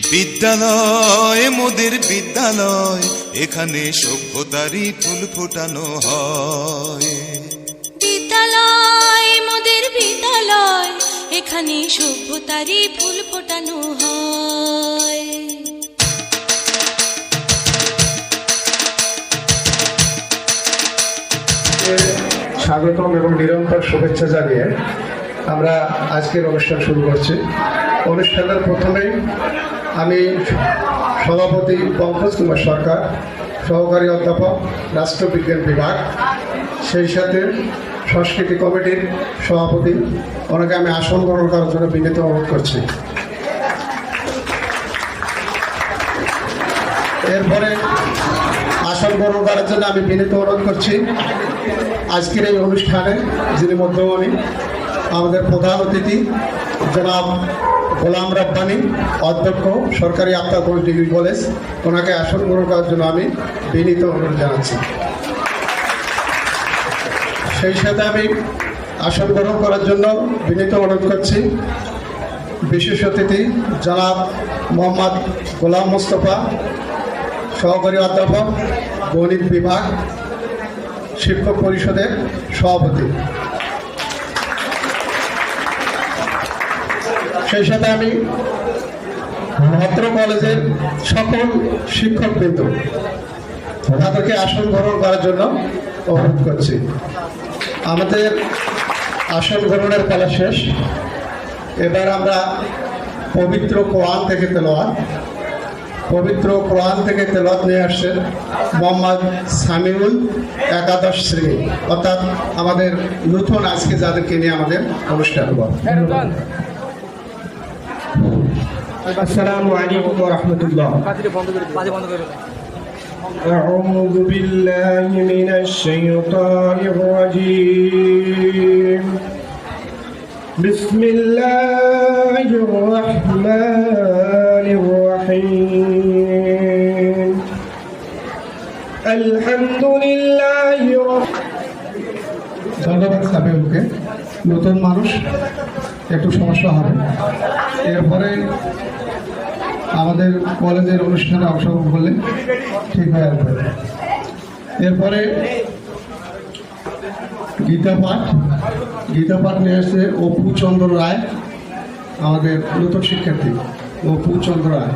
বিদ্যালয় মোদের বিদ্যালয়, এখানে সভ্যতারই ফুল ফোটানো হয়। বিদ্যালয় মোদের বিদ্যালয়, এখানে সভ্যতারই ফুল ফোটানো হয়। স্বাগতম এবং নিরন্তর শুভেচ্ছা জানিয়ে আমরা আজকের অনুষ্ঠান শুরু করছি। অনুষ্ঠানের প্রথমেই আমি সভাপতি পঙ্কজ কুমার সরকার, সহকারী অধ্যাপক, রাষ্ট্রবিজ্ঞান বিভাগ, সেই সাথে সংস্কৃতি কমিটির সভাপতি, ওনাকে আমি আসন গ্রহণ করার জন্য বিনীত অনুরোধ করছি। এরপরে আসন গ্রহণ করার জন্য আমি বিনীত অনুরোধ করছি আজকের এই অনুষ্ঠানে যিনি মধ্যমণি, আমাদের প্রধান অতিথি জনাব গোলাম রব্বানী, অধ্যক্ষ, সরকারি আফতাবগঞ্জ ডিগ্রি কলেজ, ওনাকে আসন গ্রহণ করার জন্য আমি বিনীত অনুরোধ জানাচ্ছি। সেই সাথে আমি আসন গ্রহণ করার জন্য বিনীত অনুরোধ করছি বিশেষ অতিথি জনাব মোহাম্মদ গোলাম মোস্তফা, সহকারী অধ্যাপক, গণিত বিভাগ, শিক্ষক পরিষদের সভাপতি। সেই সাথে আমি ভদ্র কলেজের সকল শিক্ষকবৃন্দ তাদেরকে আসন গ্রহণ করার জন্য অনুরোধ করছি। আমাদের আসন গ্রহণের পালা শেষ। এবার আমরা পবিত্র কোরআন থেকে তেলাওয়াত নিয়ে আসছেন মোহাম্মদ সামিউল, একাদশ শ্রেণী, অর্থাৎ আমাদের নতুন আজকে যাদেরকে নিয়ে আমাদের অনুষ্ঠান হবে। আসসালামু আলাইকুম ওয়া রাহমাতুল্লাহ। أعوذ بالله من الشيطان الرجيم. بسم الله الرحمن الرحيم. الحمد لله ধন্যবাদ সাবিউলকে। নতুন মানুষ একটু সমস্যা হবে। এরপরে আমাদের কলেজের অনুষ্ঠানে অংশগ্রহণ করলে ঠিক হয়ে আসবে। এরপরে গীতা পাঠ নিয়ে এসেছে অপু চন্দ্র রায়, আমাদের নতুন শিক্ষার্থী অপু চন্দ্র রায়।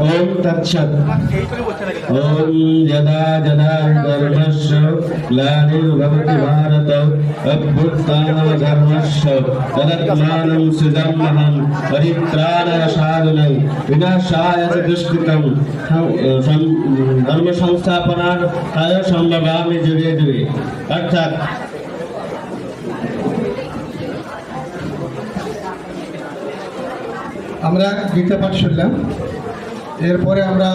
ओम तत्सत्। ओम यदा यदा धर्मस्य ग्लानिर्भवति भारत अभ्युत्थानधर्मस्य तदात्मानं सृजाम्यहं परित्राणाय साधनं विनाशाय च दुष्कृतं धर्म संस्थापनाय संभवामि जुगे जुगे। अर्थात আমরা গীতা পাঠ শুনলাম। এরপরে আমরা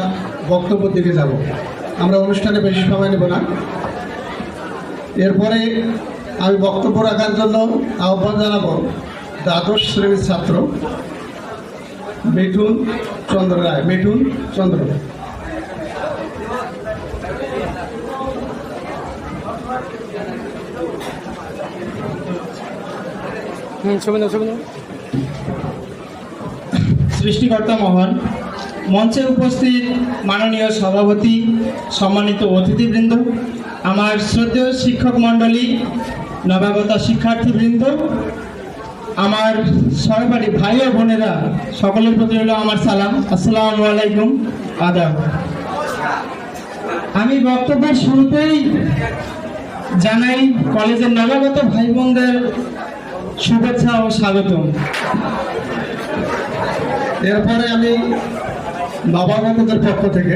বক্তব্যের দিকে যাব। আমরা অনুষ্ঠানে বেশি সময় নেব না। এরপরে আমি বক্তব্য রাখার জন্য আহ্বান জানাবো দ্বাদশ শ্রেণীর ছাত্র মিঠুন চন্দ্র রায়। মিঠুন চন্দ্র। সৃষ্টিকর্তা মহান, মঞ্চে উপস্থিত মাননীয় সভাপতি, সম্মানিত অতিথিবৃন্দ, আমার শ্রদ্ধেয় শিক্ষক মণ্ডলী, নবাগত শিক্ষার্থীবৃন্দ, আমার সহপাঠী ভাই ও বোনেরা, সকলের প্রতি হলো আমার সালাম। আসসালামু আলাইকুম, আদাব। আমি বক্তব্যের শুরুতেই জানাই কলেজের নবাগত ভাই বোনদের শুভেচ্ছা ও স্বাগতম। এরপরে আমি নবাগতদের পক্ষ থেকে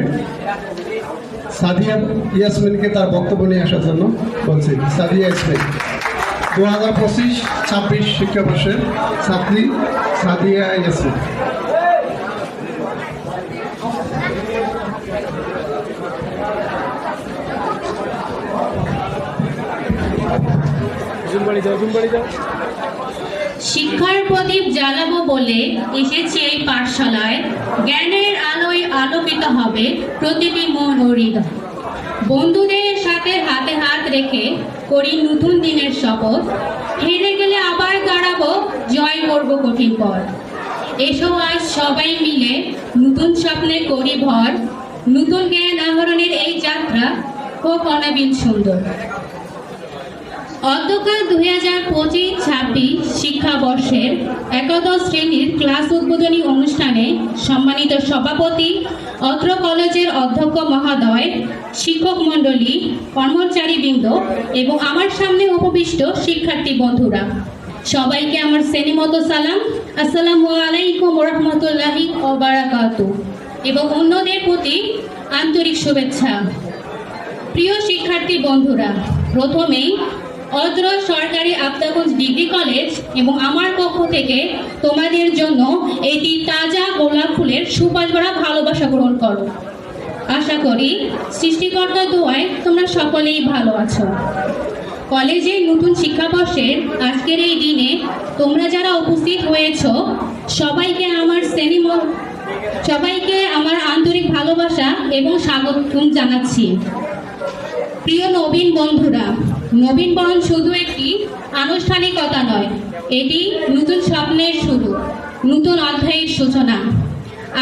সাদিয়া ইয়াসমিনকে তার বক্তব্য নিয়ে আসার জন্য বলছি। সাদিয়া ইয়াসমিন 2025-26 শিক্ষাবর্ষের ছাত্রী সাদিয়া ইয়াসমিন। শিক্ষার প্রদীপ জ্বালাবো বলে এসেছি এই পাঠশালায়, জ্ঞানের আলোয় আলোকিত হবে প্রতিটি মন ও হৃদয়। বন্ধুদের সাথে হাতে হাত রেখে করি নতুন দিনের শপথ, হেরে গেলে আবার দাঁড়াবো, জয় করব কঠিন পথ। এসো আজ সবাই মিলে নতুন স্বপ্নে করি ভর, নতুন জ্ঞান আহরণের এই যাত্রা হোক অনাবিল সুন্দর। অধ্যক্ষ 2025-26 শিক্ষাবর্ষের একাদশ শ্রেণীর ক্লাস উদ্বোধনী অনুষ্ঠানে সম্মানিত সভাপতি, অত্র কলেজের অধ্যক্ষ মহোদয়, শিক্ষক মণ্ডলী, কর্মচারীবৃন্দ এবং আমার সামনে উপবিষ্ট শিক্ষার্থী বন্ধুরা, সবাইকে আমার শ্রেণীমত সালাম, আসসালামু আলাইকুম রহমতুল্লাহি ওয়া বারাকাতুহু এবং অন্যদের প্রতি আন্তরিক শুভেচ্ছা। প্রিয় শিক্ষার্থী বন্ধুরা, প্রথমেই অত্র সরকারি আফতাবগঞ্জ ডিগ্রি কলেজ এবং আমার পক্ষ থেকে তোমাদের জন্য এটি তাজা গোলাপ ফুলের সুবাস ভরা ভালোবাসা গ্রহণ করো। আশা করি সৃষ্টিকর্তার দোয়ায় তোমরা সকলেই ভালো আছো। কলেজের নতুন শিক্ষাবর্ষের আজকের এই দিনে তোমরা যারা উপস্থিত হয়েছ সবাইকে আমার আন্তরিক ভালোবাসা এবং স্বাগতম জানাচ্ছি। প্রিয় নবীন বন্ধুরা, নবীনবরণ শুধু একটি আনুষ্ঠানিকতা নয়, এটি নতুন স্বপ্নের শুরু, নতুন অধ্যায়ের সূচনা।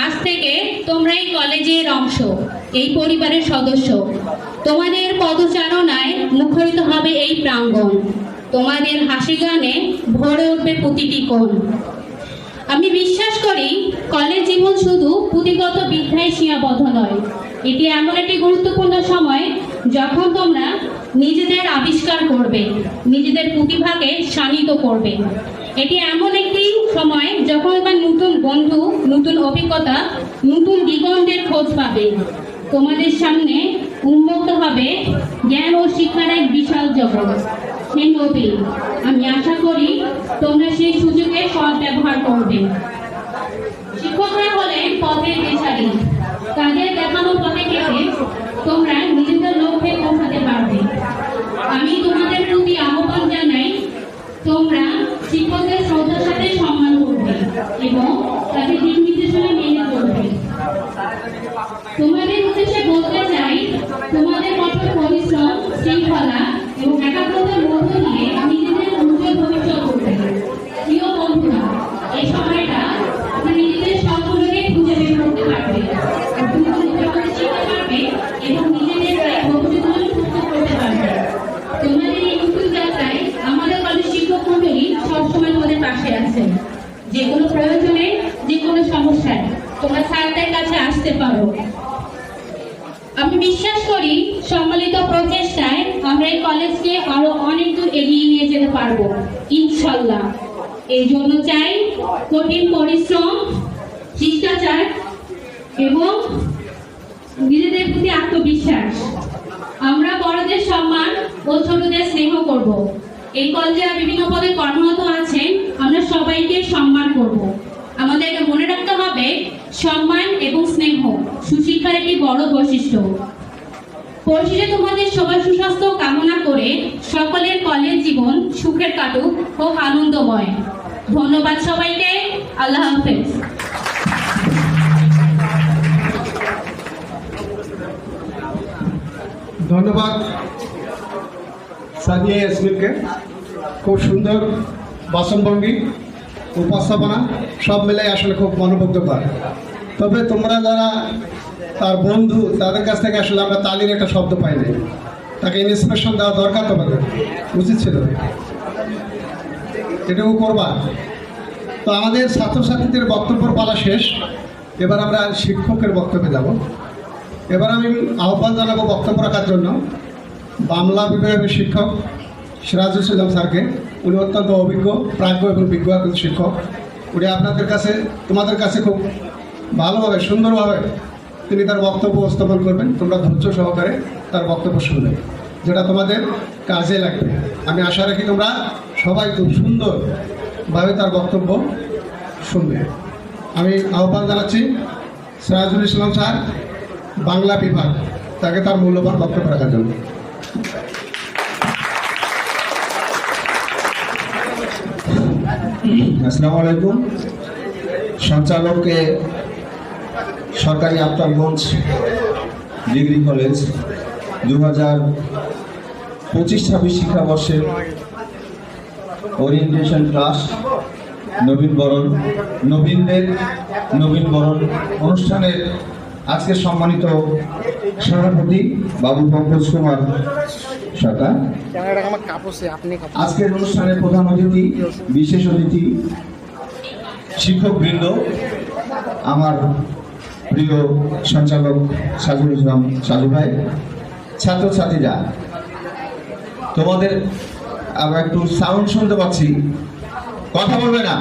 আজ থেকে তোমরা এই কলেজের অংশ, এই পরিবারের সদস্য। তোমাদের পদচারণায় মুখরিত হবে এই প্রাঙ্গণ, তোমাদের হাসি গানে ভরে উঠবে প্রতিটি কোণ। আমি বিশ্বাস করি কলেজ জীবন শুধু পুঁথিগত বিদ্যায় সীমাবদ্ধ নয়, এটি এমন একটি গুরুত্বপূর্ণ সময় যখন তোমরা নিজেদের আবিষ্কার করবে, নিজেদের প্রতিভাকে শানিত করবে। এটি এমন একটি সময় যখন তোমরা নতুন বন্ধু, নতুন অভিজ্ঞতা, নতুন দিগন্তের খোঁজ পাবে। তোমাদের সামনে উন্মুক্ত হবে জ্ঞান ও শিক্ষার এক বিশাল জগৎ। হে নবী, আমি আশা করি তোমরা সেই সুযোগে সদ্ব্যবহার করবে। শিক্ষকরা হলেন পথের দিশারি, তাদের দেখানো পথে থেকে তোমরা নিজেদের লক্ষ্যে পৌঁছাতে পারবে। আমি তোমাদের প্রতি আহ্বান জানাই, তোমরা শিক্ষকদের শ্রদ্ধার সাথে সম্মান করবে এবং তাদের দিক নির্দেশনা মেনে চলবে। তোমাদের উদ্দেশ্যে বলতে চাই, তোমাদের কঠোর পরিশ্রম, শৃঙ্খলা এবং একাগ্রতার মধ্য দিয়ে নিজেদের উজ্জ্বল ভবিষ্যৎ করবে। প্রিয় বন্ধুরা, এই সময়টা তোমরা নিজেদের স্বপ্নকে খুঁজে বের করতে পারবে, শিখতে পারবে এবং নিজেদের ভবিষ্যৎ সুস্থ করতে পারবে। তোমাদের এই নতুন যাত্রায় আমাদের কলেজ শিক্ষক মণ্ডলী সবসময় তোমাদের পাশে আছেন। যে কোনো প্রয়োজনে, যে কোনো সমস্যায় তোমরা স্যারদের কাছে আসতে পারো। আমি বিশ্বাস করি সম্মিলিত প্রচেষ্টায় আমরা এই কলেজকে আরো অনেক দূর এগিয়ে নিয়ে যেতে পারবো ইনশাল্লাহ। এই জন্য চাই কঠিন পরিশ্রম, শিষ্টাচার এবং নিজেদের প্রতি আত্মবিশ্বাস। আমরা বড়দের সম্মান ও ছোটদের স্নেহ করব। এই কলেজে বিভিন্ন পদে কর্মরত আছেন, আমরা সবাইকে সম্মান করব। আমাদেরকে মনে রাখতে হবে সম্মান এবং স্নেহ সুশিক্ষার একটি বড় বৈশিষ্ট্য। পরিশেষে তোমাদের সবার সুস্বাস্থ্য কামনা করে সকলের কলেজ জীবন সুখের কাটুক, হোক আনন্দময়। ধন্যবাদ সবাইকে। আল্লাহ হাফেজ। ধন্যবাদ সাদিয়া ইয়াসমিনকে। খুব সুন্দর বাচনভঙ্গি, উপস্থাপনা সব মিলাই আসলে খুব মনোমুগ্ধকর। তবে তোমরা যারা তার বন্ধু, তাদের কাছ থেকে আসলে আমরা তালির একটা শব্দ পাই নাই। তাকে ইন্সপিরেশন দেওয়া দরকার, তোমাদের উচিত ছিল, এটুকু করবা। তো আমাদের ছাত্রছাত্রীদের বক্তব্যের পালা শেষ, এবার আমরা শিক্ষকের বক্তব্যে যাব। এবার আমি আহ্বান জানাবো বক্তব্য রাখার জন্য বাংলা বিভাগের শিক্ষক সিরাজুল ইসলাম স্যারকে। উনি অত্যন্ত অভিজ্ঞ, প্রাজ্ঞ এবং বিজ্ঞ একজন শিক্ষক। উনি তোমাদের কাছে খুব ভালোভাবে, সুন্দরভাবে তিনি তার বক্তব্য উপস্থাপন করবেন। তোমরা ধৈর্য সহকারে তার বক্তব্য শুনবে, যেটা তোমাদের কাজে লাগবে। আমি আশা রাখি তোমরা সবাই খুব সুন্দরভাবে তার বক্তব্য শুনবে। আমি আহ্বান জানাচ্ছি সিরাজুল ইসলাম স্যার, বাংলা বিভাগ, তাকে তার মূল্যবান বক্তব্য রাখার জন্য। আসসালামু আলাইকুম। সঞ্চালককে সরকারি আফতাবগঞ্জ ডিগ্রি কলেজ 2025-26 শিক্ষাবর্ষের ওরিয়েন্টেশন ক্লাস নবীনদের নবীন বরণ অনুষ্ঠানের আজকের সম্মানিত সভাপতি বাবু পঙ্কজ কুমার সরকার, আজকের অনুষ্ঠানের প্রধান অতিথি, বিশেষ অতিথি, শিক্ষকবৃন্দ, আমার প্রিয় সঞ্চালক সাজুল ইসলাম সাজু ভাই, ছাত্রছাত্রীরা, তোমাদের আমরা একটু সাউন্ড শুনতে পাচ্ছি, কথা বলবে না,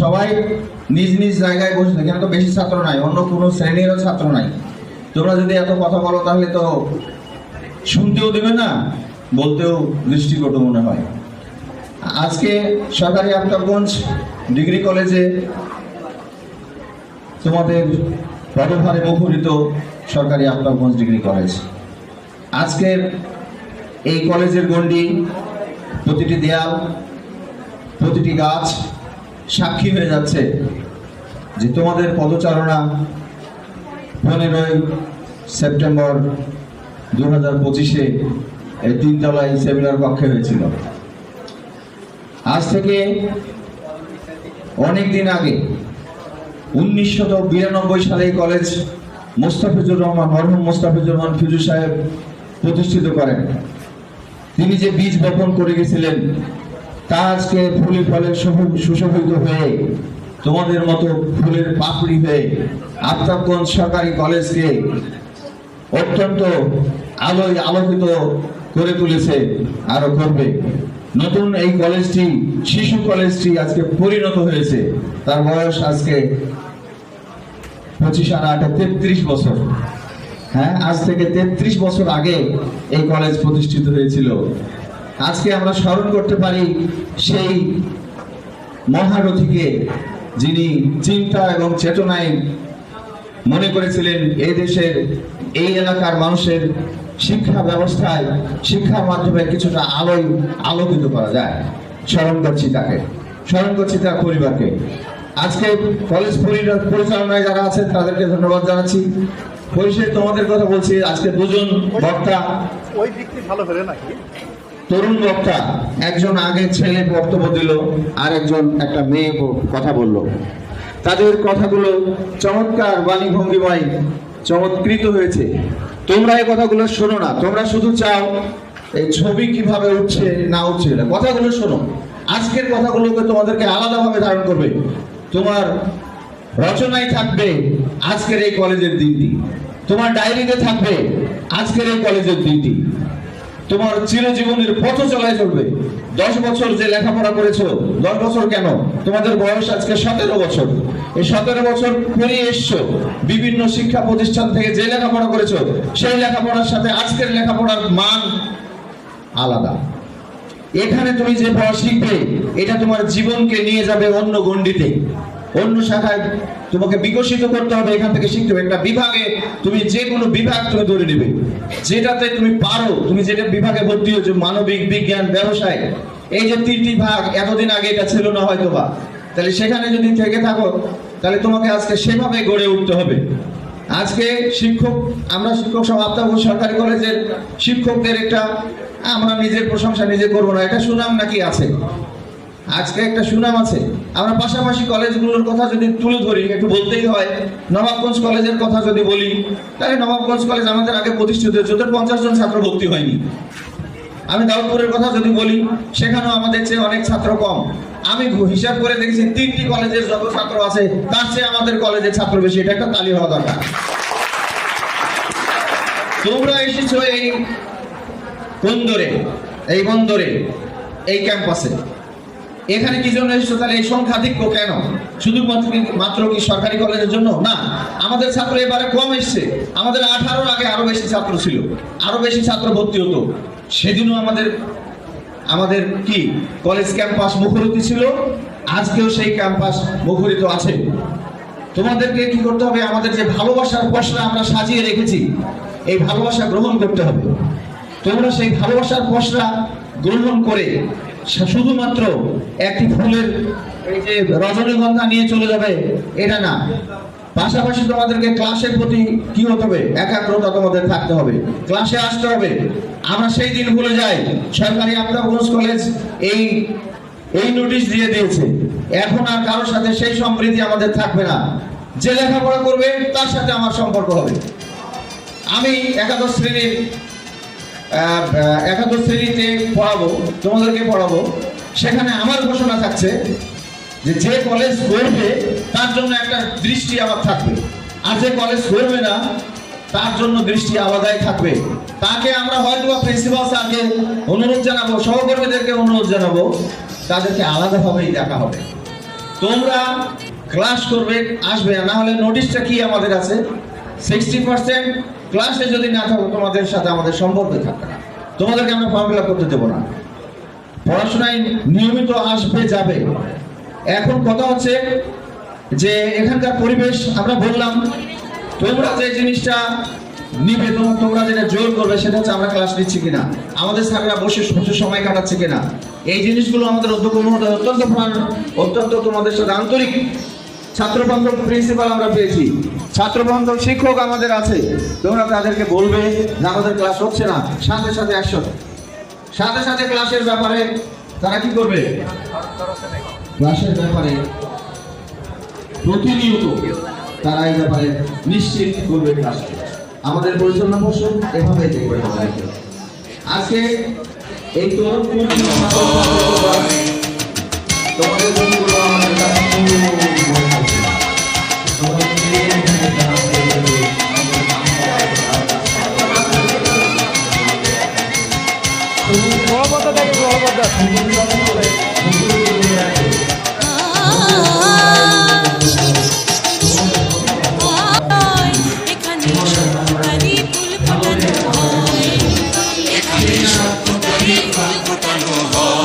সবাই নিজ নিজ জায়গায় বসে থাকে। এখানে তো বেশি ছাত্র নাই, অন্য কোনো শ্রেণীরও ছাত্র নাই। তোমরা যদি এত কথা বলো তাহলে তো শুনতেও দেবে না, বলতেও দৃষ্টিকটু মনে হয়। আজকে সরকারি আফতাবগঞ্জ ডিগ্রি কলেজে তোমাদের পদভারে মুখরিত সরকারি আফতাবগঞ্জ ডিগ্রি কলেজ। আজকের এই কলেজের গণ্ডি, প্রতিটি দেয়াল, প্রতিটি গাছ সাক্ষী হয়ে যাচ্ছে যে তোমাদের পদচারণা 15 সেপ্টেম্বর 2025-এ এই 3 তলায় সেমিনার কক্ষে হয়েছিল। আজ থেকে অনেক দিন আগে 1992 সালে এই কলেজ মরহুম মোস্তাফিজুর রহমান ফিজু সাহেব প্রতিষ্ঠিত করেন। তিনি যে বীজ বপন করে গেছিলেন তা আজকে ফুলে ফলে সুশোভিত হয়ে তোমাদের মতো ফুলের পাপড়ি হয়ে আফতাবগঞ্জ সরকারি কলেজকে অত্যন্ত আলোকিত করে তুলেছে, আরো করবে। নতুন এই কলেজটি, শিশু কলেজটি আজকে পরিণত হয়েছে। তার বয়স আজকে 25 আর 8 33 বছর। হ্যাঁ, আজ থেকে 33 বছর আগে এই কলেজ প্রতিষ্ঠিত হয়েছিল। আজকে আমরা স্মরণ করতে পারি সেই মহারথীকে, যিনি চিন্তা এবং চেতনায় মনে করেছিলেন এই দেশের, এই এলাকার মানুষের শিক্ষা ব্যবস্থায়, শিক্ষার মাধ্যমে কিছুটা আলোকিত করা যায়। স্মরণ করছি তাকে, স্মরণ করছি তার পরিবারকে। আজকে কলেজ পরিচালনায় যারা আছেন তাদেরকে ধন্যবাদ জানাচ্ছি। পরিশেষে তোমাদের কথা বলছি, আজকে দুজন বক্তা, তরুণ বক্তা, একজন আগে ছেলে বক্তব্য দিল, আর একজন একটা মেয়ে কথা বলল। তাদের কথাগুলো চমৎকার বাণী ভঙ্গিময়, চমৎকৃত হয়েছে। তোমরা এই কথাগুলো শোনো না, তোমরা শুধু চাও এই ছবি কিভাবে উঠছে না উঠছে, কথাগুলো শোনো। আজকের কথাগুলোকে তোমাদেরকে আলাদাভাবে ধারণ করবে। তোমার রচনায় থাকবে আজকের এই কলেজের দিনটি, তোমার ডায়েরিতে থাকবে আজকের এই কলেজের দিনটি, তোমার চিরজীবনের পথ চলায় চলবে। 10 বছর যে লেখাপড়া করেছো, 10 বছর কেন, তোমাদের বয়স আজকে 17 বছর। এই 17 বছর পেরিয়ে এসছো, বিভিন্ন শিক্ষা প্রতিষ্ঠান থেকে যে লেখাপড়া করেছো, সেই লেখাপড়ার সাথে আজকের লেখাপড়ার মান আলাদা। এখানে তুমি যে পড়া শিখবে, এটা তোমার জীবনকে নিয়ে যাবে অন্য গণ্ডিতে, অন্য শাখায় তোমাকে বিকশিত করতে হবে। এখান থেকে শিখতে হবে। একটা বিভাগে তুমি যে কোনো বিভাগ তুমি ধরে নেবে, যেটাতে তুমি পারো, তুমি যেটা বিভাগে ভর্তি হয়েছো, মানবিক, বিজ্ঞান, ব্যবসায়, এই যে 3টি ভাগ, এতদিন আগে এটা ছিল না হয়তো বা, তাহলে সেখানে যদি থেকে থাকো তাহলে তোমাকে আজকে সেভাবে গড়ে উঠতে হবে। আজকে শিক্ষক, আমরা শিক্ষক সব আফতাবগঞ্জ সরকারি কলেজের শিক্ষকদের একটা, আমরা নিজের প্রশংসা নিজে করবো না, এটা সুনাম নাকি আছে, আজকে একটা সুনাম আছে। আমরা পাশাপাশি কলেজগুলোর কথা যদি তুলে ধরি, একটু বলতেই হয়। নবাবগঞ্জ কলেজের কথা যদি বলি, তাহলে নবাবগঞ্জ কলেজ আমাদের আগে প্রতিষ্ঠিত হয়েছে, ওদের 50 জন ছাত্র ভর্তি হয়নি। আমি দাউদপুরের কথা যদি বলি, সেখানেও আমাদের চেয়ে অনেক ছাত্র কম। আমি হিসাব করে দেখেছি 3টি কলেজের যত ছাত্র আছে তার চেয়ে আমাদের কলেজের ছাত্র বেশি। এটা একটা তালি হওয়া দরকার। তোমরা এসেছো এই বন্দরে, এই ক্যাম্পাসে, এখানে কি জন্য এসেছো? তাহলে এই সংখ্যাধিক্য কেন? শুধুমাত্র কি সরকারি কলেজের জন্য? না, আমাদের ছাত্র এবারে কম এসছে। আমাদের 18 আগে আরো বেশি ছাত্র ছিল, আরো বেশি ছাত্র ভর্তি হতো। সেদিনও আমাদের কি কলেজ ক্যাম্পাস মুখরিত ছিল, আজকেও সেই ক্যাম্পাস মুখরিত আছে। তোমাদেরকে কি করতে হবে? আমাদের যে ভালোবাসার পসরা আমরা সাজিয়ে রেখেছি, এই ভালোবাসা গ্রহণ করতে হবে। তোমরা সেই ভালোবাসার পসরা গ্রহণ করে শুধুমাত্র একটি ফুলের এই যে রজনীগন্ধা নিয়ে চলে যাবে, এটা না। পাশাপাশি তোমাদেরকে ক্লাসের প্রতি কি হতে হবে, একাগ্রতা তোমাদের থাকতে হবে, ক্লাসে আসতে হবে। আমরা সেই দিন ভুলে যাই, সরকারি আফতাবগঞ্জ কলেজ এই নোটিশ দিয়ে দিয়েছে, এখন আর কারোর সাথে সেই সম্প্রীতি আমাদের থাকবে না। যে লেখাপড়া করবে তার সাথে আমার সম্পর্ক হবে। আমি একাদশ শ্রেণীতে পড়াবো, তোমাদেরকে পড়াবো, সেখানে আমার ঘোষণা থাকছে যে কলেজ করবে তার জন্য একটা দৃষ্টি আমার থাকবে, আর যে কলেজ করবে না তার জন্য দৃষ্টি আলাদাই থাকবে। তাকে আমরা হয়তো বা প্রিন্সিপাল স্যারকে অনুরোধ জানাবো, সহকর্মীদেরকে অনুরোধ জানাবো, তাদেরকে আলাদাভাবেই দেখা হবে। তোমরা ক্লাস করবে, আসবে, না হলে নোটিশটা কি আমাদের আছে 60% ক্লাসে যদি না থাকো তোমাদের সাথে আমাদের সম্পর্ক থাকবে না, তোমাদেরকে আমরা ফর্ম ফিল আপ করতে দেবো না। পড়াশোনায় নিয়মিত আসবে যাবে। এখন কথা হচ্ছে যে এখানকার পরিবেশ আমরা বললাম, তোমরা যে জিনিসটা নিবে, তোমরা যেটা জোর করবে সেটা হচ্ছে আমরা ক্লাস নিচ্ছি কিনা, আমাদের স্যাররা বসে সময় কাটাচ্ছে কিনা, এই জিনিসগুলো আমাদের অধ্যক্ষ মহোদয় অত্যন্ত তোমাদের সাথে আন্তরিক। ছাত্রবান্ধব প্রিন্সিপাল আমরা পেয়েছি, ছাত্রবান্ধব শিক্ষক আমাদের আছে, তোমরা তাদেরকে বলবে যে আমাদের ক্লাস হচ্ছে না, সাথে সাথে ক্লাসের ব্যাপারে তারা কি করবে, ক্লাসের ব্যাপারে প্রতিনিয়ত তারা এই ব্যাপারে নিশ্চিত করবে ক্লাস। আমাদের পরিচালনা পর্ষদ এভাবে দেখবে। আজকে এই তরুণ তোমাদের বন্ধুগুলো আমাদের কাছে এখানে সত্যতারি ফুল ফোটানো হয়, এখানে সত্যতারি ফুল ফোটানো হয়।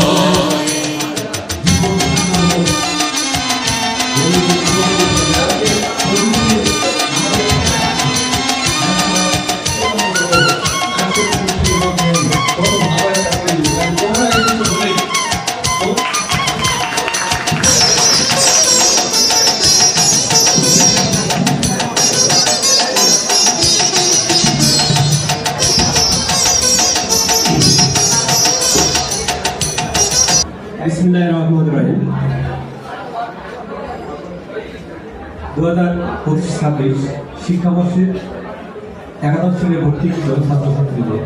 বিসমিল্লাহির রহমানির রহিম। 2025-26 শিক্ষাবর্ষের একাদশ শ্রেণীর ভর্তিকৃত ছাত্রছাত্রীদের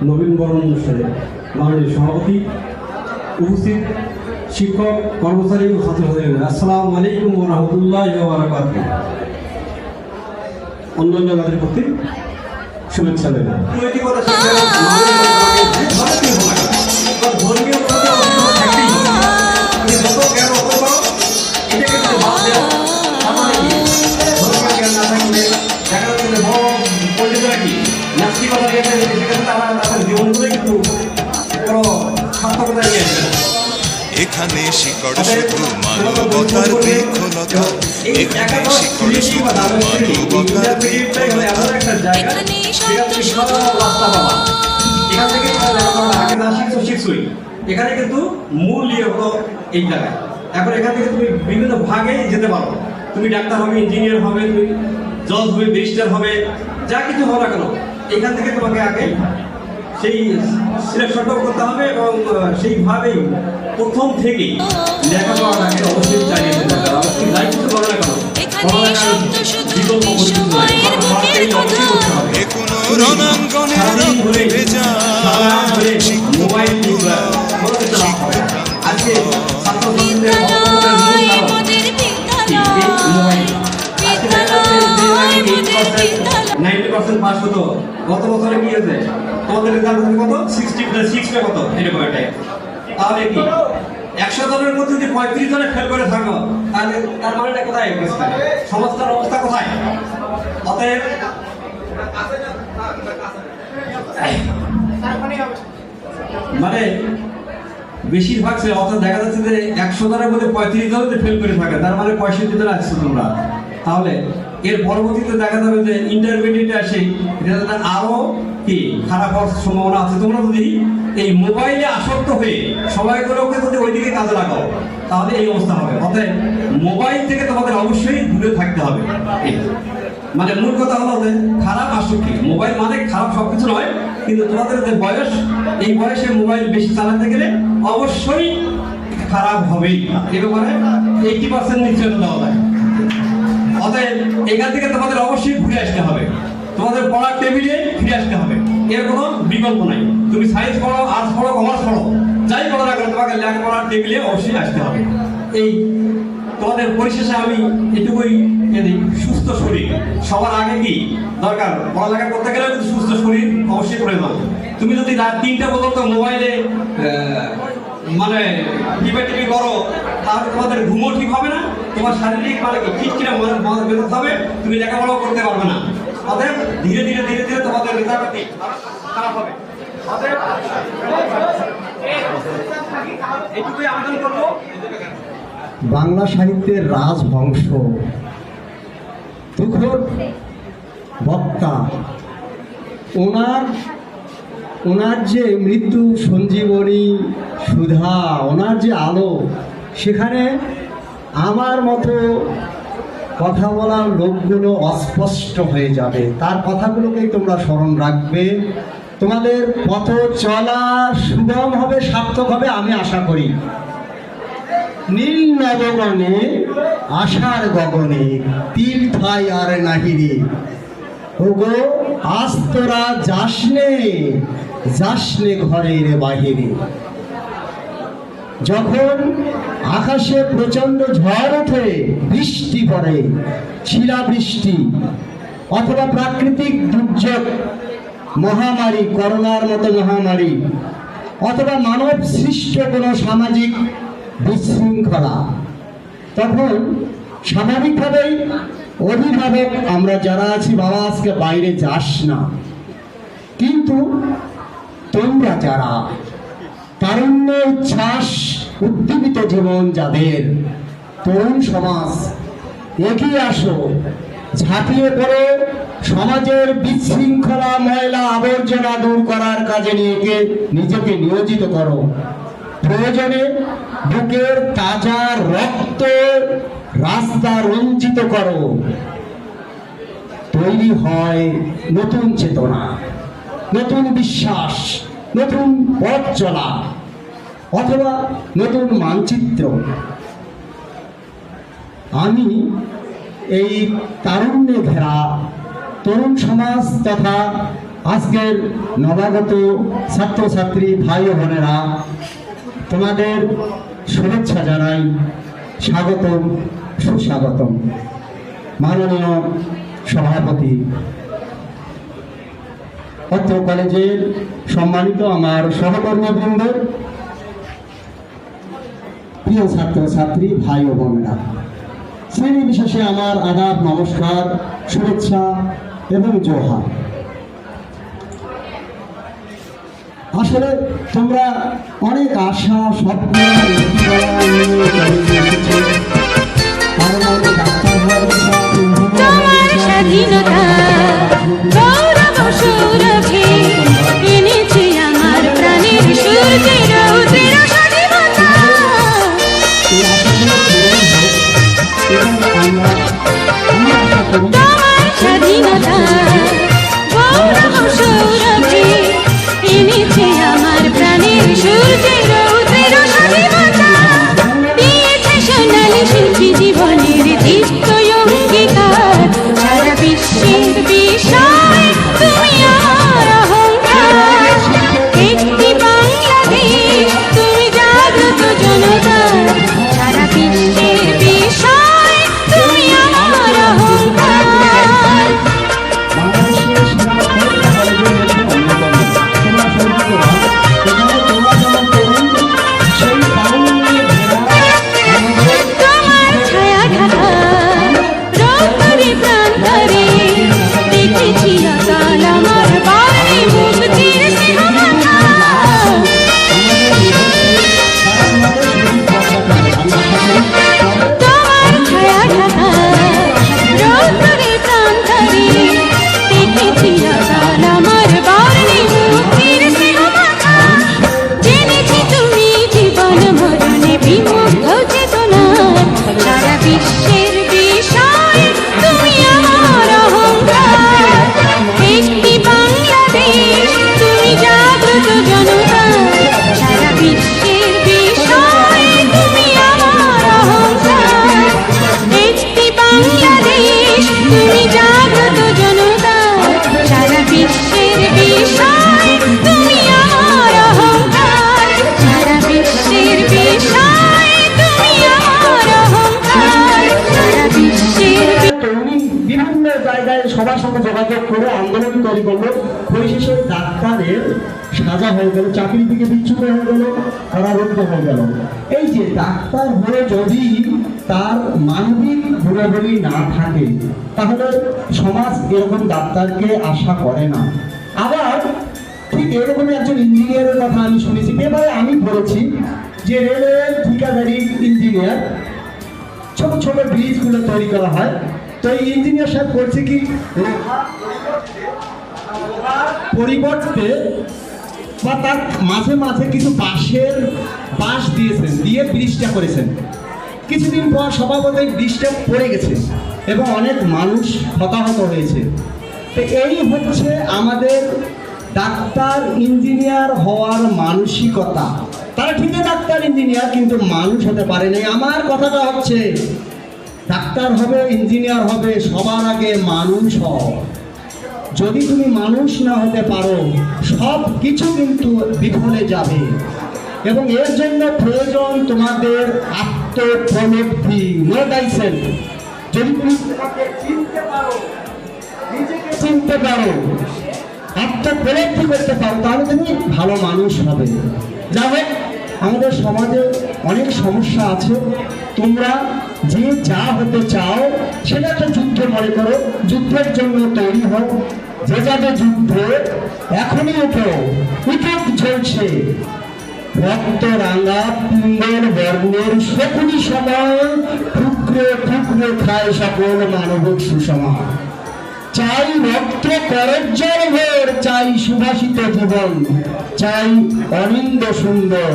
নবীনবরণ অনুষ্ঠানে মাননীয় সভাপতি, উপস্থিত শিক্ষক, কর্মচারী ও ছাত্রছাত্রীদের আসসালামু আলাইকুম ওয়া রাহমাতুল্লাহি ওয়া বারাকাতুহু। অন্যান্য আমাদের প্রতি শুভেচ্ছা দেবেন। নৈতিকতা শিক্ষা ধর্মীয় এখানে শিকড় শুধু মানবতার বৃক্ষলতা, এখানে শিকড় শুধু মানবতার বৃক্ষলতা। এখানে সত্য শুধু এখানে কিন্তু মূল ইয়ে হলো এই জায়গায়। এখন এখান থেকে তুমি বিভিন্ন ভাগে যেতে পারো, তুমি ডাক্তার হবে, ইঞ্জিনিয়ার হবে, তুমি জজ হবে, ব্যারিস্টার হবে, যা কিছু হবে না কেন এখান থেকে তোমাকে আগে সেই সিলেকশনটাও করতে হবে এবং সেইভাবেই প্রথম থেকেই লেখাপড়াটাকে অবশ্যই চালিয়ে যেতে হবে। অবশ্যই যাই কিছু করো না কেন বিকল্প মোবাইল আজকে বিদ্যালয় মোদের বিদ্যালয়, বিদ্যালয় মোদের বিদ্যালয়। 90% পাস হতো, গত বছরে কি হয়েছে তোমাদের রেজাল্ট হচ্ছে কত, 60+6 কত এরকম একটা। তাহলে কি 100 জনের মধ্যে যদি 35 জনে ফেল করে থাকো, তাহলে তার মানেটা কোথায়, সমাজটার অবস্থা কোথায়? অতএব মানে বেশিরভাগ অর্থাৎ দেখা যাচ্ছে যে 100 জনের মধ্যে 35 জন ফেল করে থাকে, তার মানে 65 জন আসছে তোমরা। তাহলে এর পরবর্তীতে দেখা যাবে যে ইন্টারমিডিয়েটে আসে রেজাল্টটা আরো কি খারাপ হওয়ার সম্ভাবনা আছে। তোমরা যদি এই মোবাইলে আসক্ত হয়ে সময়গুলোকে যদি ওইদিকে কাজে লাগাও, তাহলে এই অবস্থা হবে। অতএব মোবাইল থেকে তোমাদের অবশ্যই দূরে থাকতে হবে। মানে মূল কথা হলো যে খারাপ আসক্তি, মোবাইল মানে খারাপ সবকিছু নয়, কিন্তু তোমাদের যে বয়স, এই বয়সে মোবাইল বেশি চালাতে গেলে অবশ্যই খারাপ হবেই। এ ব্যাপারে 80% নিশ্চয়তা দেওয়া যায়। অতএব এখান থেকে তোমাদের অবশ্যই ঘুরে আসতে হবে, তোমাদের পড়ার টেবিলে ফিরে আসতে হবে, এর কোনো বিকল্প নাই। তুমি সায়েন্স পড়ো, আর্টস পড়ো, কমার্স পড়ো, যাই পড়ো না কেন, তোমাকে লেখাপড়ার টেবিলে অবশ্যই আসতে হবে। এই তোমাদের পরিশেষে আমি এটুকুই যদি সুস্থ শরীর সবার আগে কি দরকার, পড়ালেখা করতে গেলে কিন্তু সুস্থ শরীর অবশ্যই প্রয়োজন। তুমি যদি রাত 3টা পর্যন্ত মোবাইলে মানে টিপি করো, তাহলে তোমাদের ঘুমও ঠিক হবে না, তোমার শারীরিক মানে খিটখিটে বেরোতে হবে, তুমি লেখাপড়াও করতে পারবে না। অতএব ধীরে ধীরে ধীরে ধীরে তোমাদের রেজাল্ট খারাপ হবে। অতএব এইটুকুই আবেদন করবো। বাংলা সাহিত্যের রাজবংশ তুখোর বক্তা, ওনার যে মৃত্যু সঞ্জীবনী সুধা, ওনার যে আলো, সেখানে আমার মতো কথা বলার লোকগুলো অস্পষ্ট হয়ে যাবে। তার কথাগুলোকেই তোমরা স্মরণ রাখবে, তোমাদের পথ চলা সুগম হবে, সার্থক হবে আমি আশা করি। নীল নবগণে আশার গগনে তীর্থায় আর নাহিরে, ওগো আজ তোরা যাসনে ঘরের বাহিরে। যখন আকাশে প্রচন্ড ঝড় ওঠে, বৃষ্টি পড়ে, শিলাবৃষ্টি অথবা প্রাকৃতিক দুর্যোগ, মহামারী, করোনার মতো মহামারী, অথবা মানব সৃষ্ট কোনো সামাজিক বিশৃঙ্খলা, তখন স্বাভাবিকভাবেই অভিভাবক আমরা যারা আছি, বাবা আজকে বাইরে যাস না। কিন্তু তোমরা যারা তারুণ্য উচ্ছ্বাস উদ্দীপিত জীবন যাদের, তরুণ সমাজ, এগিয়ে আসো, ঝাঁপিয়ে পড়ে সমাজের বিশৃঙ্খলা, ময়লা আবর্জনা দূর করার কাজে নিজেকে নিয়োজিত করো। প্রয়োজনে বুকের তাজা রক্ত রাস্তা রঞ্জিত করো। তৈরি হয় নতুন চেতনা, নতুন বিশ্বাস, নতুন পথ চলা, অথবা নতুন মানচিত্র। আমি এই তারুণ্যে ঘেরা তরুণ সমাজ তথা আজকের নবাগত ছাত্রছাত্রী ভাই ও বোনেরা, তোমাদের শুভেচ্ছা জানাই, স্বাগতম, সুস্বাগতম। মাননীয় সভাপতি, অত্র কলেজের সম্মানিত আমার সহকর্মীবৃন্দ, প্রিয় ছাত্রছাত্রী ভাই ও বোনেরা, শ্রেণী বিশেষে আমার আদাব, নমস্কার, শুভেচ্ছা এবং জোহার। আসলে তোমরা অনেক আশা, স্বপ্ন, স্বাধীনতা গৌরব সৌরভে এনেছি আমার প্রাণের সূর্যের উত্তর স্বাধীনতা। তোমার স্বাধীনতা গৌরব সৌরভে এনেছি আমার প্রাণের সূর্যের উত্তর স্বাধীনতা। দিয়েছে সোনালী শিল্পী জীবনের দীপ্ত অঙ্গীকার, সারা বিশ্বে বিভিন্ন জায়গায় সবার সঙ্গে যোগাযোগ করে আন্দোলন তৈরি করলো, পরিশেষে ডাক্তারের সাজা হয়ে গেল, চাকরি থেকে বিচ্যুত হয়ে গেল, কারারুদ্ধ হয়ে গেল। এই যে ডাক্তার হয়ে যদি তার মানবিক গুণাবলী না থাকে, তাহলে সমাজ এরকম ডাক্তারকে আশা করে না। আবার ঠিক এরকম একজন ইঞ্জিনিয়ারের কথা আমি শুনেছি, এবারে আমি বলেছি যে রেলওয়ের ঠিকাদারি ইঞ্জিনিয়ার, ছোট ছোট ব্রিজগুলো তৈরি করা হয়। তো এই ইঞ্জিনিয়ার সাহেব করছে কি, পরিবর্তে বা তার মাঝে মাঝে কিছু বাঁশ দিয়েছেন, দিয়ে ব্রিজটা করেছেন। কিছুদিন পর স্বভাবতই ব্রিজটা পড়ে গেছে এবং অনেক মানুষ হতাহত হয়েছে। তো এই হচ্ছে আমাদের ডাক্তার ইঞ্জিনিয়ার হওয়ার মানসিকতা। তারা ঠিকই ডাক্তার ইঞ্জিনিয়ার, কিন্তু মানুষ হতে পারে নাই। আমার কথাটা হচ্ছে ডাক্তার হবে, ইঞ্জিনিয়ার হবে, সবার আগে মানুষ হও। যদি তুমি মানুষ না হতে পারো, সব কিছু কিন্তু বিফলে যাবে। এবং এর জন্য প্রয়োজন তোমাদের আত্মোপলব্ধি, মোটাইছেন। যদি তুমি তোমাকে চিনতে পারো, নিজেকে চিনতে পারো, আত্মোপলব্ধি করতে পারো, তাহলে তুমি ভালো মানুষ হবে। যা হোক, আমাদের সমাজে অনেক সমস্যা আছে। তোমরা যে যা হতে চাও সেটা একটা যুদ্ধ মনে করো, যুদ্ধের জন্য তৈরি হও। যে যাবে যুদ্ধে এখনই উঠো, উঠুক ঝলছে রক্ত রাঙা পিঙ্গল বর্ণের শকুনি সময়, টুকরো টুকরো খায় সকল মানবিক সুষমা। চাই রক্ত করজ্জল ভোর, চাই সুভাষিত জীবন, চাই অনিন্দ সুন্দর।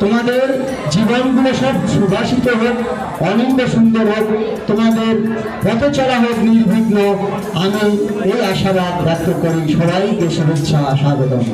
তোমাদের জীবনগুলো সব সুভাষিত হোক, অনিন্দ সুন্দর হোক, তোমাদের পথে চলা হোক নির্বিঘ্ন। আমি এই আশাবাদ ব্যক্ত করি। সবাইকে শুভেচ্ছা, স্বাগতম।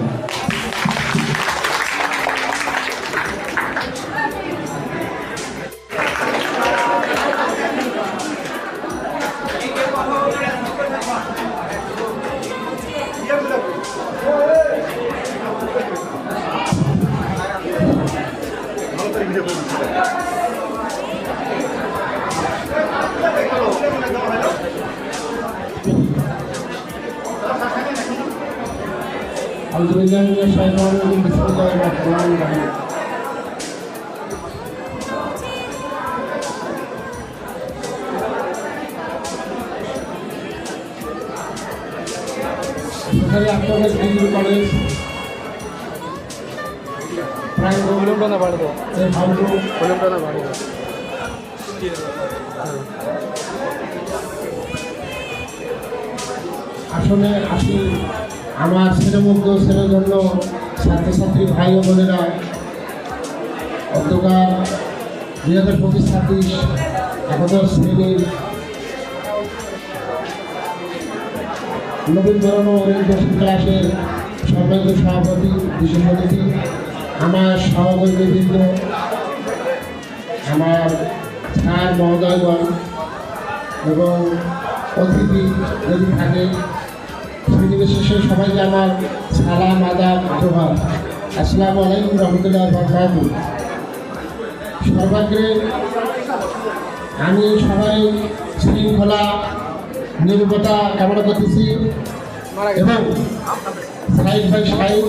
কলেজ আসলে আসি আমার ছেলেমুগ্ধ ছেলেজন্য ছাত্রছাত্রী ভাই ও বোনেরা, অন্ধকার 2025-26 একাদশ শ্রেণীর নবীনবরণ ওরিয়েন্টেশন ক্লাসের সম্মানিত সভাপতি, বিশেষ অতিথি, আমার সহকর্মীবৃন্দ, আমার স্যার মহোদয়গণ এবং অতিথি যদি থাকে, শ্রেণীবিশেষে সবাইকে আমার সালাম, আদাব, জোহার। আসসালামু আলাইকুম রহমতুল্লাহ বারাকাতুহু। সর্বাগ্রে আমি সবাই শৃঙ্খলা, নিরবতা কামনা করতেছি এবং side by side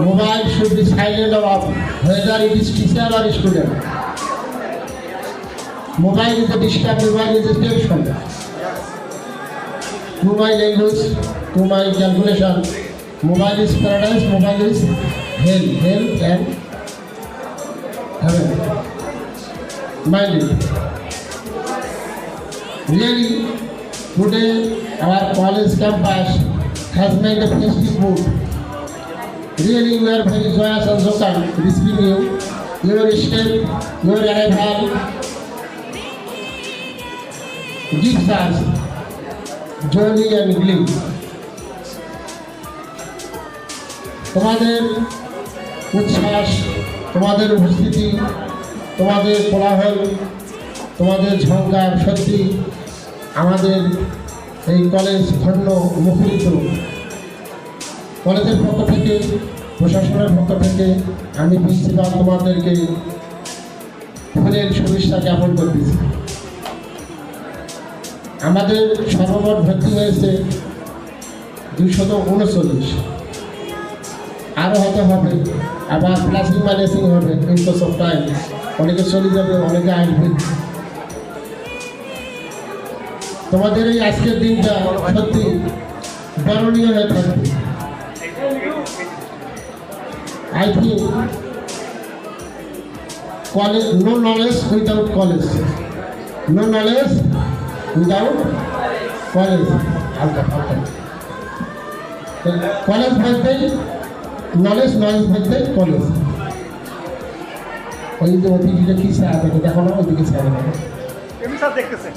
mobile should be silent off whether it is teacher or student. Mobile is a disturb, mobile is a distraction. To my language, to my calculation, mobile is paradise, mobile is hell, hell and heaven. Mind it. Really, today our college campus has made a festive mood. Really, we are very joyous and joyous receiving you, your step, your arrival gives us joy and glee. তোমাদের উচ্ছ্বাস, তোমাদের উপস্থিতি, তোমাদের কোলাহল, তোমাদের ঝঙ্কার সত্যি আমাদের এই কলেজ ধন্য মুখরিত। কলেজের পক্ষ থেকে, প্রশাসনের পক্ষ থেকে আমি প্রিন্সিপাল তোমাদেরকে ফুলের শুভেচ্ছা জ্ঞাপন করতেছি। আমাদের সর্বমোট ভর্তি হয়েছে 239, আরও হয়তো হবে, আবার প্লাসিং মাইনাসিং হবে ইন কোর্স অফ টাইম, অনেকে চলে যাবে, অনেকে আসবে। তোমাদের এই আজকের দিনটা সত্যি বরণীয় হয়ে থাকবে। I think college, no knowledge without college, no knowledge without college. College বলতেই নলেজ, নলেজ বলতে কলেজ। ওই যে অতিথিটা কি স্যার দেখে দেখো না, ওইদিকে স্যার দেখতেছে।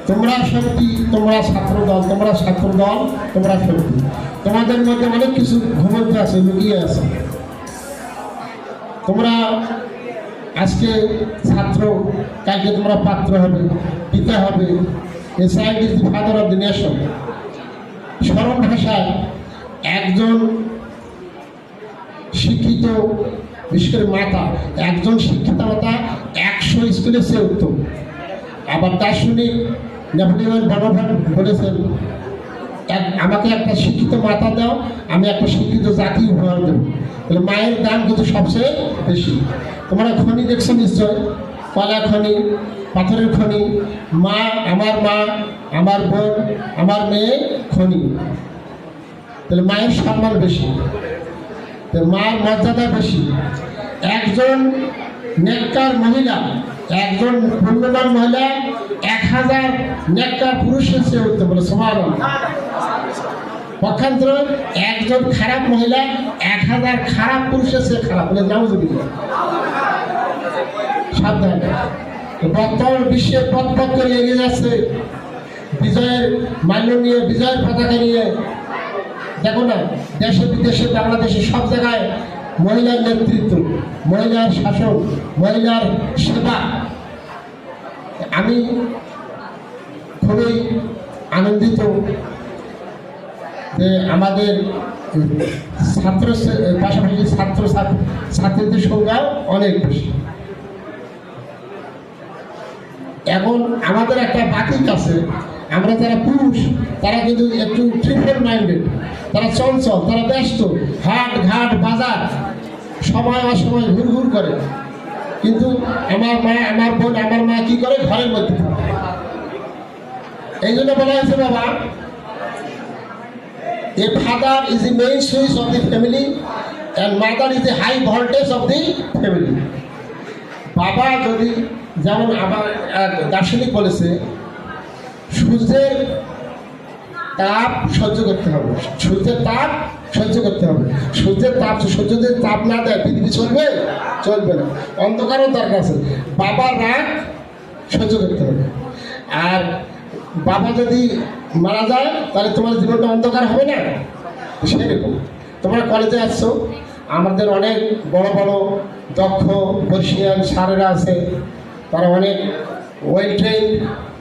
তোমরা শক্তি, তোমরা ছাত্র দল, তোমরা ছাত্র দল, তোমরা শক্তি। তোমাদের মধ্যে অনেক কিছু ঘুমন্ত আছে, লুকিয়ে আছে। তোমরা আজকে ছাত্র, কালকে তোমরা পাত্র হবে, পিতা হবে। A child is the father of the nation. সরল ভাষায় একজন শিক্ষিত, বিশেষ করে মাতা, একজন শিক্ষিত মাতা 100 স্কুলের চেয়ে উত্তম। আবার দার্শনিক নেপোলিয়ন বনভাট বলেছেন, আমাকে একটা শিক্ষিত মাতা দাও, আমি একটা শিক্ষিত জাতি উপহার দেব। তাহলে মায়ের দাম কিন্তু সবচেয়ে বেশি। তোমরা খনি দেখছো নিশ্চয়, কয়লা খনি, পাথরের খনি। মা, আমার বোন, আমার মেয়ে খনি। তাহলে মায়ের সম্মান বেশি, মায়ের মর্যাদা বেশি। একজন নেককার মহিলা, একজন পুণ্যবান মহিলা 1000 নেককার পুরুষের চেয়ে উঠতে বলে সমান। পক্ষান্তর একজন খারাপ মহিলা 1000 খারাপ পুরুষের চেয়ে খারাপ বলে নাও যদি সাবধান। বর্তমান বিশ্বে পথ করে এগিয়ে যাচ্ছে বিজয়ের মাল্য নিয়ে, বিজয়ের পতাকা নিয়ে। দেখো না, দেশে বিদেশে, বাংলাদেশে সব জায়গায় মহিলার নেতৃত্ব, মহিলার শাসন, মহিলার সেবা। আমি খুবই আনন্দিত যে আমাদের ছাত্র, পাশাপাশি ছাত্রীদের সংখ্যাও অনেক বেশি। এখন আমাদের একটা বাতিক আছে, আমরা যারা পুরুষ তারা কিন্তু একটু ট্রিপল মাইন্ডেড, তারা চঞ্চল, তারা ব্যস্ত, হাট ঘাট বাজার সময় অসময় ঘুরঘুর করে। কিন্তু আমার মা, আমার বোন, আমার মা কি করে, ঘরের মধ্যে থাকে। এই জন্য বলা হয়েছে, বাবা, a father is the main switch of the family and mother is the high voltage of the family. বাবা যদি, যেমন আমার দার্শনিক বলেছে, সূর্যের তাপ সহ্য করতে হবে, সূর্যের তাপ সহ্য করতে হবে। সূর্যের তাপ, সূর্য যদি তাপ না দেয় পৃথিবী চলবে? চলবে না। অন্ধকারও দরকার আছে, বাবার রাগ সহ্য করতে হবে। আর বাবা যদি মারা যায় তাহলে তোমার জীবনটা অন্ধকার হবে না? সেরকম তোমরা কলেজে আসছো, আমাদের অনেক বড় বড় দক্ষ বর্ষিয়ান স্যারেরা আছে, তারা অনেক ওয়েল ট্রেন,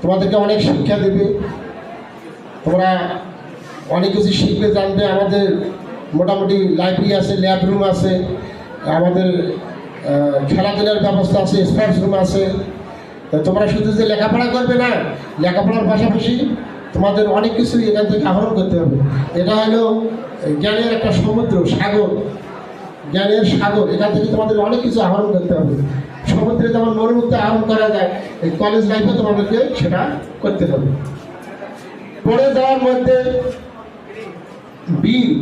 তোমাদেরকে অনেক শিক্ষা দেবে, তোমরা অনেক কিছু শিখবে, জানবে। আমাদের মোটামুটি লাইব্রেরি আছে, ল্যাব রুম আছে, আমাদের খেলাধুলার ব্যবস্থা আছে, স্পোর্টস রুম আছে। তোমরা শুধু যে লেখাপড়া করবে না, লেখাপড়ার পাশাপাশি তোমাদের অনেক কিছু এখান থেকে আহরণ করতে হবে। এটা হলো জ্ঞানের একটা সমুদ্র, সাগর, জ্ঞানের সাগর। এখান থেকে তোমাদের অনেক কিছু আহরণ করতে হবে। সমুদ্রে যেমন মরুমুক্ত আহরণ করা যায়, এই কলেজ লাইফে তোমাদেরকে সেটা করতে হবে। পড়ে যাওয়ার মধ্যে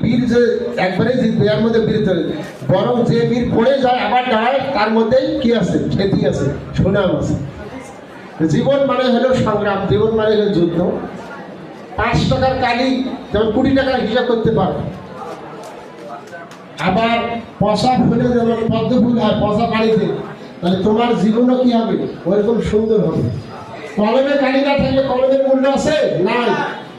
বীর যে একবারে জিতবে, এর মধ্যে বীর ধরে, বরং যে বীর পড়ে যায় আবার দাঁড়ায়, তার মধ্যেই কি আছে? খ্যাতি আছে, সুনাম আছে। জীবন মানে হলো সংগ্রাম, জীবন মানে হলো যুদ্ধ। 5 টাকার কালি যেমন 20 টাকার হিসাব করতে পারো। আবার পশা ফুলে যেমন পদ্ম ফুল হয় পশা পানিতে, তাহলে তোমার জীবনও কি হবে? ওইরকম সুন্দর হবে। কলমে কালি না থাকলে কলমের মূল্য আছে? নাই।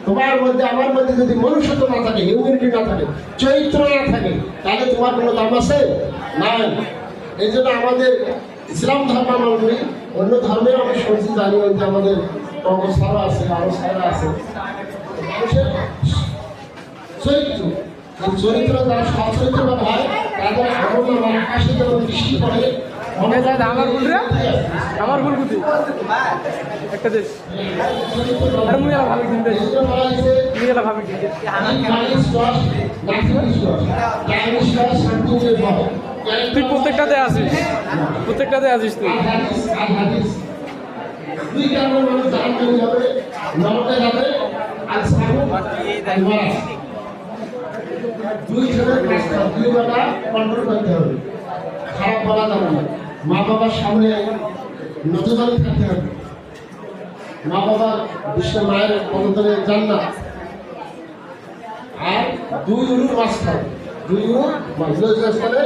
তোমার মধ্যে, আমার মধ্যে যদি মনুষ্যত্ব না থাকে, হিউম্যানিটি না থাকে, চরিত্র না থাকে, তাহলে তোমার কোনো দাম আছে? নাই। এই জন্য আমাদের ইসলাম ধর্মাবলম্বী, অন্য ধর্মের আমি শুনছি, জানি, যে আমাদের সারা আছে, আরো সারা আছে। মানুষের চরিত্র, চরিত্র যারা সচরিত্রবান হয় তাদের আগুন আমার আকাশে যখন বৃষ্টি পড়ে আমার ভুল রে আমার ভুল বুঝি একটা দেশ আর মুই এলা ভাবে কিনতে মুই এলা ভাবে কিনতে তুই প্রত্যেকটাতে আসিস তুই দুই কারণে মানুষ দান করে যাবে নরকে যাবে আর সামনে দুই জনের দুই বেলা কন্ট্রোল করতে হবে খারাপ বলা যাবে না মা বাবার সামনে নজরদারি থাকতে হবে মা বাবার বিশ্ব মায়ের পদতলে জান্নাত আর দুই উরুর মাঝখানে দুই উরুর মাঝখানে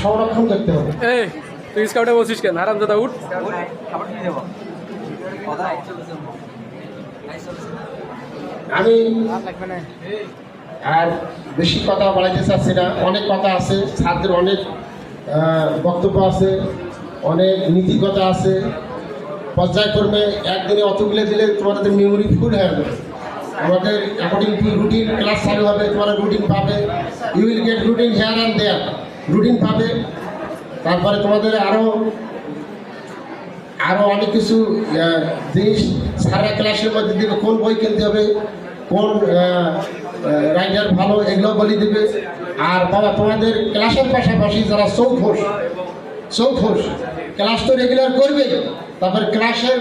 সংরক্ষণ করতে হবে এই তুই স্কাউটে বসিস কেন হারামজাদা উঠ আমি আর বেশি কথা বাড়াইতে চাচ্ছি না অনেক কথা আছে ছাত্রের অনেক বক্তব্য আছে অনেক নীতি কথা আছে পর্যায়ক্রমে একদিনে অতগুলো দিলে তোমাদের মেমোরি ফুল হয়ে যাবে আমাদের অ্যাকর্ডিং টু রুটিন ক্লাস চালু হবে তোমরা রুটিন পাবে you will get routine here and there routine পাবে তারপরে তোমাদের আরও অনেক কিছু জিনিস সারা ক্লাসের মধ্যে দিবে কোন বই কিনতে হবে কোন রাইটার ভালো এগুলো বলে দেবে আর বাবা তোমাদের ক্লাসের পাশাপাশি যারা চৌখোশ ক্লাস তো রেগুলার করবে তারপর ক্লাসের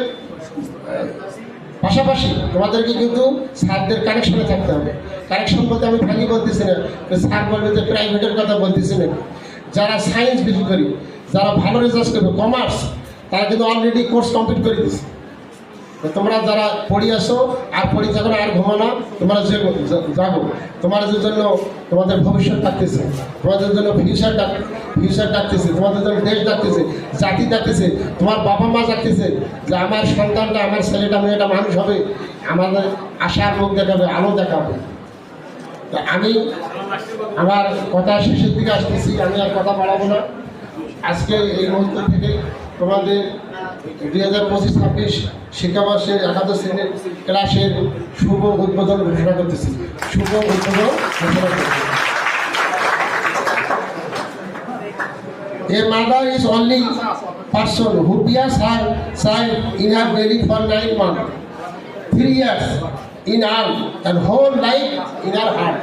পাশাপাশি তোমাদেরকে কিন্তু স্যারদের কানেকশনে থাকতে হবে কানেকশন বলতে আমি ভাগি বলতেছি না স্যার বলবে যে প্রাইভেটের কথা বলতেছি না যারা সায়েন্স বেশি করি যারা ভালো রেজাল্ট করবে কমার্স তারা কিন্তু অলরেডি কোর্স কমপ্লিট করে দিচ্ছে তোমরা যারা পড়ি আসো আর পড়ি থাকো না আর ঘুমানো তোমরা যাবো তোমাদের জন্য তোমাদের ভবিষ্যৎ ডাকতেছে তোমাদের জন্য ফিউচার ডাকতেছে তোমাদের জন্য দেশ ডাকতেছে জাতি ডাকতেছে তোমার বাবা মা ডাকতেছে যে আমার সন্তানটা আমার ছেলেটা মেয়েটা মানুষ হবে আমাদের আশার মুখ দেখাবে আলো দেখাবে তা আমি আমার কথা শেষের দিকে আসতেছি আমি আর কথা বাড়াবো না আজকে এই মুহূর্ত থেকে তোমাদের 2025-26 শিক্ষাবর্ষের একাদশ শ্রেণীর ক্লাসের শুভ উদ্বোধন ঘোষণা করতেছি শুভ উদ্বোধন ঘোষণা করতেছি A mother is only person who bears her child in her belly for 9 months, 3 years in all, and whole life in her heart.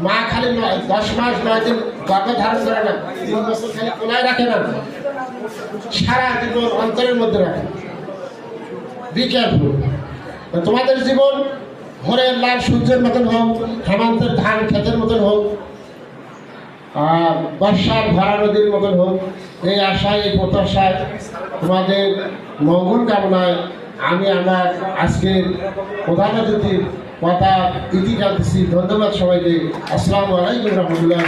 মা খালি 10 মাস 9 দিন গর্ভে ধারণ করে না 3 বছর খালি কোলায় রাখে না সারা জীবন অন্তরের মধ্যে রাখে বি কেয়ারফুল তোমাদের জীবন ভোরের লাল সূর্যের মতন হোক হেমন্তের ধান ক্ষেতের মতন হোক আর বর্ষার ভরা নদীর মতন হোক এই আশায় এই প্রত্যাশায় তোমাদের মঙ্গল কামনায় আমি আমার আজকের প্রধান অতিথির কথা ইতি জানতেছি ধন্যবাদ সবাইকে আসসালামু আলাইকুম রহমতুল্লাহ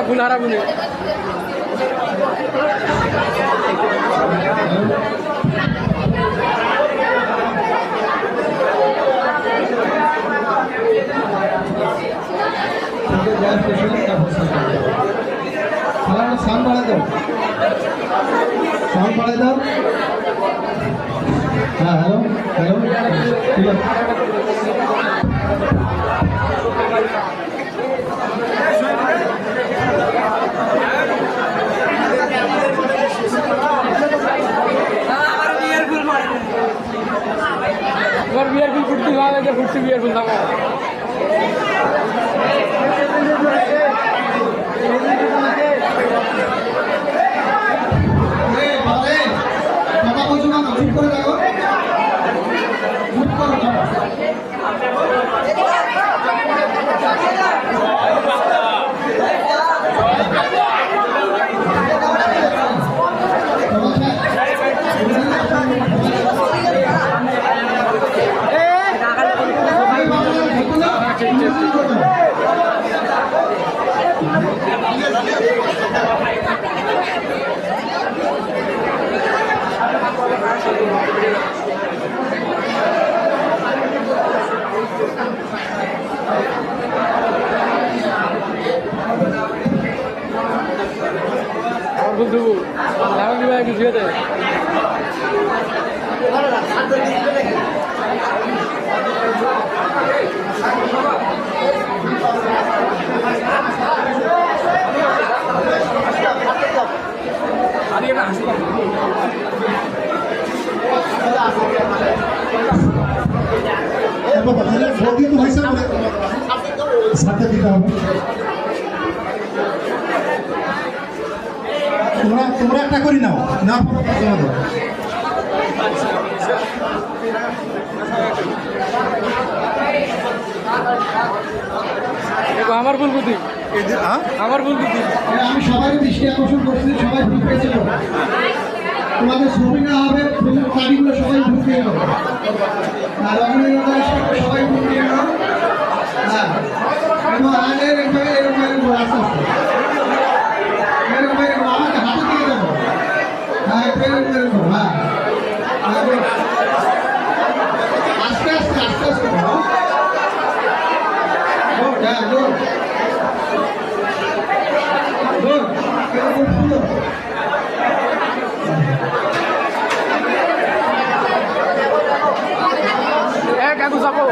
ফুল হারাবো না সাউন্ড বাড়াই দাও হ্যাঁ হ্যালো ঠিক আছে বিয়ার ফুল ফুটতে ভালো লাগে ফুটতে বিয়ার ফুল থাকো ঠিক করে দাও আমার ভুল দেবো এখন কি ভাই বুঝিয়ে দেয় সাথে দিতে হবে তোমরা একটা করি নাও না আমার ভুল বুদ্ধি আমার ভুল বুদ্ধি আমি সবাই দৃষ্টি আকর্ষণ করছি সবাই ভুল পেয়েছিল তোমাদের ছবি না হবে গাড়িগুলো সবাই ভুল পেয়ে যাবে আর সবাই ভুল পেয়ে যাবে হ্যাঁ এরকম আস্তে আস্তে এরকম আমাকে হাতে দিয়ে দেবো হ্যাঁ এরকম হ্যাঁ আস্তে আস্তে আস্তে আস্তে হ্যাঁ গুড গুড এরকম সুন্দর কাকু যাবো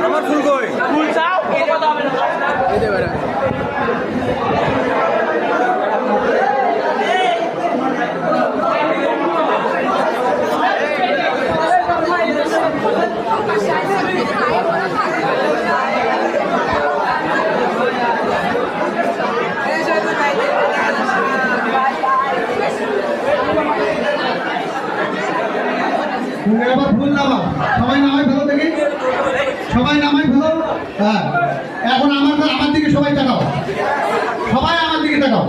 আমার ফুল কই ফুল চাও এই দেবে এবার ফুল নামা সবাই নামাই ফেলো দেখি সবাই নামাই ফেলো হ্যাঁ এখন আমার দিকে সবাই তাকাও সবাই আমার দিকে তাকাও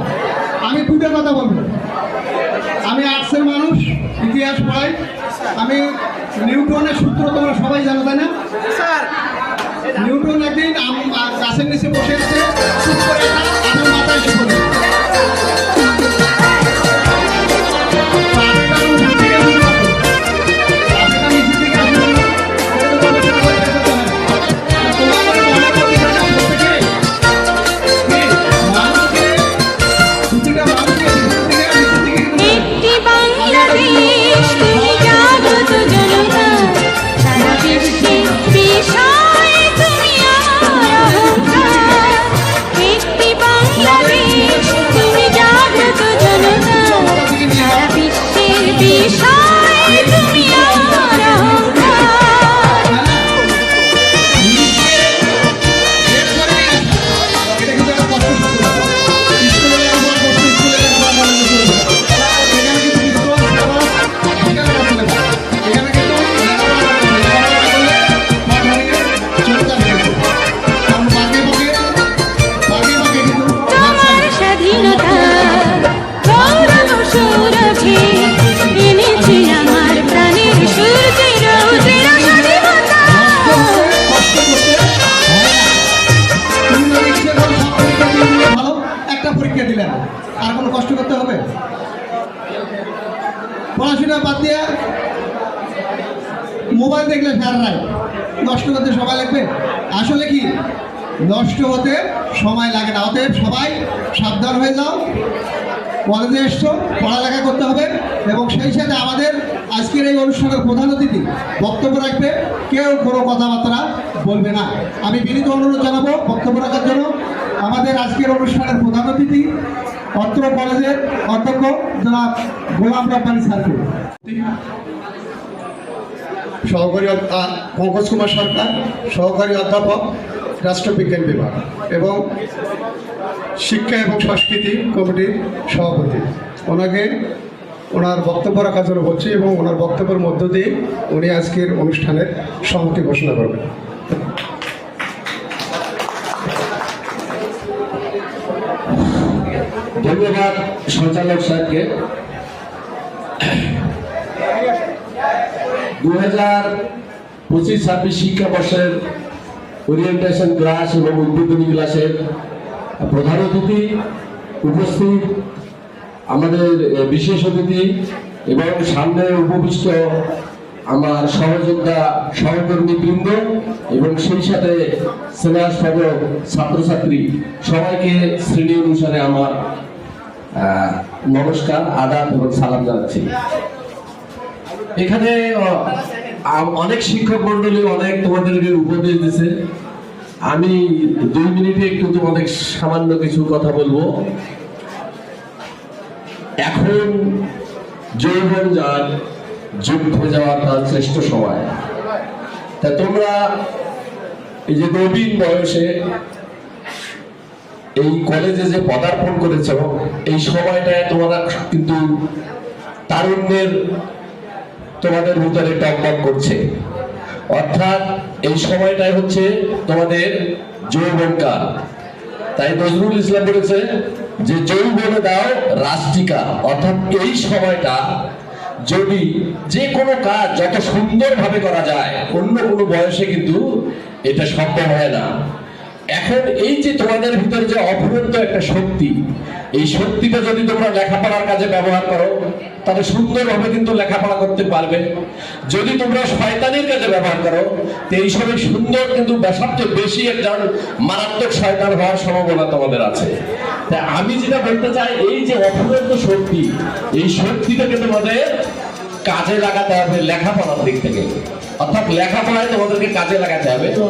আমি দুটো কথা বলবো আমি আর্টসের মানুষ ইতিহাস পড়াই আমি নিউটনের সূত্র তোমরা সবাই জানো তাই না স্যার নিউটন একদিন গাছের নিচে বসে আছে চুপ করে আমার মাথায় এসে পড়ে পড়াশোনা বাদ দিয়ে মোবাইল দেখলে ফেরাই নষ্ট করতে সময় লাগবে আসলে কি নষ্ট হতে সময় লাগে না অতএব সবাই সাবধান হয়ে যাও কলেজে এসছো পড়ালেখা করতে হবে এবং সেই সাথে আমাদের আজকের এই অনুষ্ঠানের প্রধান অতিথি বক্তব্য রাখবে কেউ কোনো কথাবার্তা বলবে না আমি বিনীত অনুরোধ জানাবো বক্তব্য রাখার জন্য আমাদের আজকের অনুষ্ঠানের প্রধান অতিথি অত্র কলেজের অধ্যক্ষ জনাব গোলাম রব্বানী স্যারকে সহকারী পঙ্কজ কুমার সরকার সহকারী অধ্যাপক রাষ্ট্রবিজ্ঞান বিভাগ এবং শিক্ষা এবং সংস্কৃতি কমিটির সভাপতি। ওনাকে ওনার বক্তব্য রাখার জন্য বলছি এবং ওনার বক্তব্যের মধ্য দিয়ে উনি আজকের অনুষ্ঠানের সমাপ্তি ঘোষণা করবেন। ধন্যবাদ সঞ্চালক সাহেবকে। 2025-26 শিক্ষাবর্ষের ওরিয়েন্টেশন ক্লাস এবং উদ্বোধনী ক্লাসের প্রধান অতিথি, উপস্থিত আমাদের বিশেষ অতিথি এবং সামনে উপবিষ্ট আমার সহযোদ্ধা সহকর্মীবৃন্দ এবং সেই সাথে স্নেহাস্পদক ছাত্রছাত্রী সবাইকে শ্রেণী অনুসারে আমার নমস্কার, আদাব এবং সালাম জানাচ্ছি। এখানে অনেক শিক্ষক মন্ডলী অনেক তোমাদেরকে উপদেশ দিয়েছে। আমি 2 মিনিটে একটু তোমাদের সামান্য কিছু কথা বলবো। এখন যৌবন যার যুদ্ধে যাওয়ার তার শ্রেষ্ঠ সময়। তা তোমরা এই যে নবীন বয়সে এই কলেজে যে পদার্পণ করেছ, এই সময়টায় তোমরা কিন্তু তারুণ্যের তোমাদের ভিতরে টকবক করছে। অর্থাৎ এই সময়টাই হচ্ছে তোমাদের যৌবনকাল। তাই নজরুল ইসলাম বলেছে যে যৌবনে দাও রাষ্ট্রিকা। অর্থাৎ এই সময়টা যদি যে কোনো কাজ যত সুন্দরভাবে করা যায়, অন্য কোনো বয়সে কিন্তু এটা সম্ভব হয় না। এখন এই যে তোমাদের ভিতরে যে অফুরন্ত একটা শক্তি, এই শক্তিটা যদি তোমরা লেখাপড়ার কাজে ব্যবহার করো তাহলে সুন্দরভাবে কিন্তু লেখাপড়া করতে পারবে। যদি তোমরা শয়তানির কাজে ব্যবহার করো তো এই সময় সুন্দর কিন্তু সবচেয়ে বেশি একজন মারাত্মক শয়তান হওয়ার সম্ভাবনা তোমাদের আছে। তাই আমি যেটা বলতে চাই, এই যে অফুরন্ত শক্তি, এই শক্তিটাকে তোমাদের কাজে লাগাতে হবে লেখাপড়ার দিক থেকে। অর্থাৎ লেখাপড়ায় তোমাদেরকে কাজে লাগাতে হবে। তো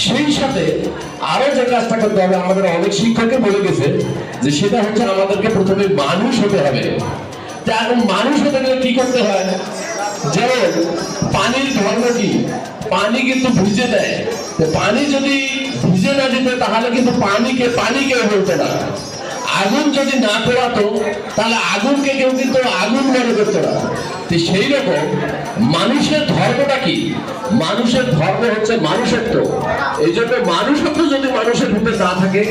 সেই সাথে আরো যে কাজটা করতে হবে, আমাদের অনেক শিক্ষককে বলে গেছে যে সেটা হচ্ছে আমাদেরকে প্রথমে মানুষ হতে হবে। এখন মানুষ হতে গেলে কি করতে হয়, যেমন পানির ধর্ম কি, পানি কিন্তু ভিজে দেয়। পানি যদি ভিজে না দিত তাহলে কিন্তু পানি কেউ বলতো না। আগুন যদি না পোড়াতো তাহলে আগুনকে কেউ কিন্তু আগুন মনে করতো না। তো সেই রকম মানুষের ধর্মটা কি, মানুষের ধর্ম হচ্ছে মানুষত্ব। এই জন্য মানুষত্ব যদি মানুষের ভিতরে না থাকে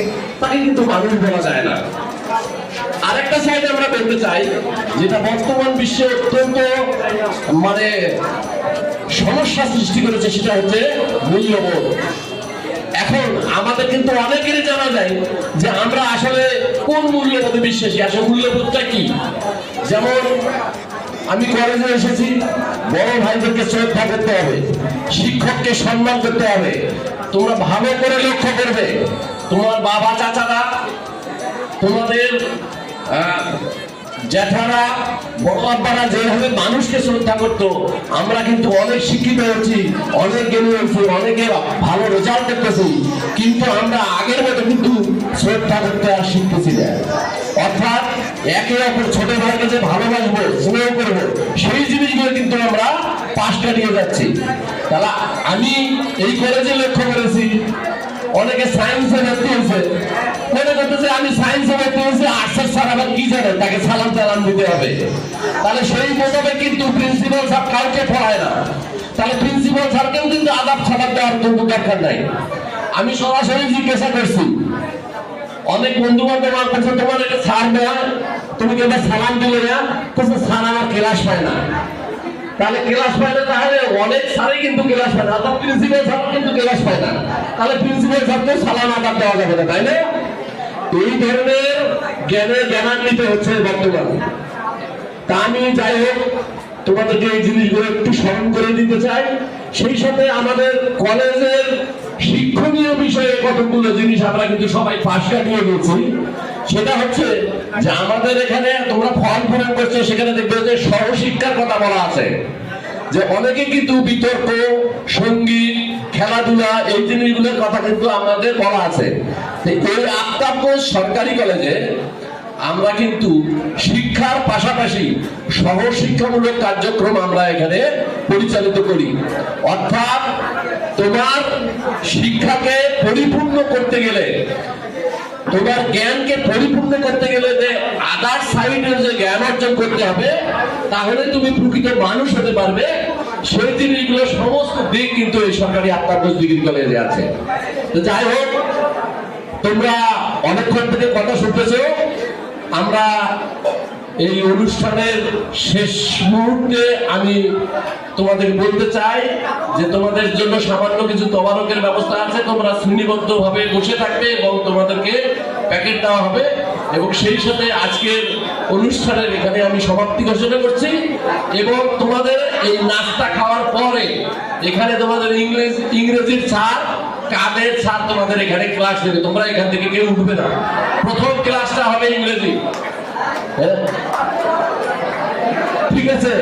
তাকে কিন্তু মানুষ বলা যায় না। আরেকটা সাইডে আমরা বলতে চাই, যেটা বর্তমান বিশ্বে অত্যন্ত সমস্যা সৃষ্টি করেছে, সেটা হচ্ছে মূল্যবোধ। এখন আমাদের কিন্তু অনেকেরই জানা যায় যে আমরা আসলে কোন মূল্যবোধে বিশ্বাসী, আসলে মূল্যবোধটা কি। যেমন আমি কলেজে এসেছি, বড় ভাইদেরকে শ্রদ্ধা করতে হবে, শিক্ষককে সম্মান করতে হবে। তোমরা ভালো করে লক্ষ্য করবে, তোমার বাবা চাচারা, তোমাদের জ্যাঠারা, বড় আব্বারা যেভাবে মানুষকে শ্রদ্ধা করতো, আমরা কিন্তু অনেক শিক্ষিত হচ্ছি, অনেক জ্ঞানী হচ্ছি, অনেকে ভালো রেজাল্ট করতেছি, কিন্তু আমরা আগের মতো কিন্তু শ্রদ্ধা করতে আর শিখতেছি না। অর্থাৎ একে অপর ছোট ভাইকে যে ভালোবাসবো, স্নেহ করবো, সেই জিনিসগুলো কিন্তু আমরা পাশ কাটিয়ে যাচ্ছি। তাহলে আমি এই কলেজে লক্ষ্য করেছি অনেকে সায়েন্সে ভর্তি হয়েছে, মনে করতেছে আমি সায়েন্সে ভর্তি হয়েছি, আর্টসের স্যার আবার কি জানে, তাকে সালাম চালান দিতে হবে। তাহলে সেই মোতাবেক কিন্তু প্রিন্সিপাল স্যার কাউকে পড়ায় না। তাহলে প্রিন্সিপাল স্যারকেও কিন্তু আদাব সালাম দেওয়ার কিন্তু দরকার নাই। আমি সরাসরি জিজ্ঞাসা করছি, অনেক বন্ধু বান্ধব আমার কাছে, তোমার এটা স্যার দেয়, তুমি কি এটা সালাম দিলে না? স্যার আমার ক্লাস পায় না। তাহলে ক্লাস পায় না, তাহলে অনেক স্যারই কিন্তু ক্লাস পায় না, অর্থাৎ প্রিন্সিপাল স্যার কিন্তু ক্লাস পায় না। তাহলে প্রিন্সিপাল স্যারকে সালাম আদাব দেওয়া যাবে না, তাই না? এই ধরনের জ্ঞানান্বিত হচ্ছে বর্তমানে। তা আমি যাই হোক তোমাদেরকে এই জিনিসগুলো একটু স্মরণ করে দিতে চাই। সেই সাথে আমাদের কলেজের শিক্ষণীয় বিষয়ে কতগুলো জিনিস আমরা কিন্তু সবাই পাশ কাটিয়ে গেছি। সেটা হচ্ছে যে আমাদের এখানে তোমরা ফর্ম পূরণ করছো, সেখানে দেখবে যে সহশিক্ষার কথা বলা আছে, যে অনেকে কিন্তু বিতর্ক, সঙ্গীত, খেলাধুলা এই জিনিসগুলোর কথা কিন্তু আমাদের বলা আছে। এই আফতাবগঞ্জ সরকারি কলেজে আমরা কিন্তু শিক্ষার পাশাপাশি সহশিক্ষামূলক কার্যক্রম আমরা এখানে পরিচালিত করি। অর্থাৎ তোমার শিক্ষাকে পরিপূর্ণ করতে গেলে তোমার জ্ঞানকে পরিপূর্ণ করতে গেলে যে আদার সাইডের যে জ্ঞান অর্জন করতে হবে, তাহলে তুমি প্রকৃত মানুষ হতে পারবে। সেই জিনিসগুলো সমস্ত দিক কিন্তু এই সরকারি আত্মাবোধ ডিগ্রি কলেজে আছে। তো যাই হোক, তোমরা অনেকক্ষণ থেকে কথা শুনতেছো। আমরা এই অনুষ্ঠানের শেষ মুহূর্তে আমি তোমাদের বলতে চাই যে তোমাদের জন্য সামান্য কিছু তদারকের ব্যবস্থা আছে। তোমরা শ্রেণীবদ্ধভাবে বসে থাকবে এবং তোমাদেরকে প্যাকেট দেওয়া হবে। এবং সেই সাথে আজকের অনুষ্ঠানের এখানে আমি সমাপ্তি ঘোষণা করছি। এবং তোমাদের এই নাস্তা খাওয়ার পরে এখানে তোমাদের ইংরেজির স্যার, কাদের স্যার তোমাদের এখানে ক্লাস দেবে। তোমরা এখান থেকে কেউ উঠবে না। প্রথম ক্লাসটা হবে ইংরেজি। ঠিক আছে?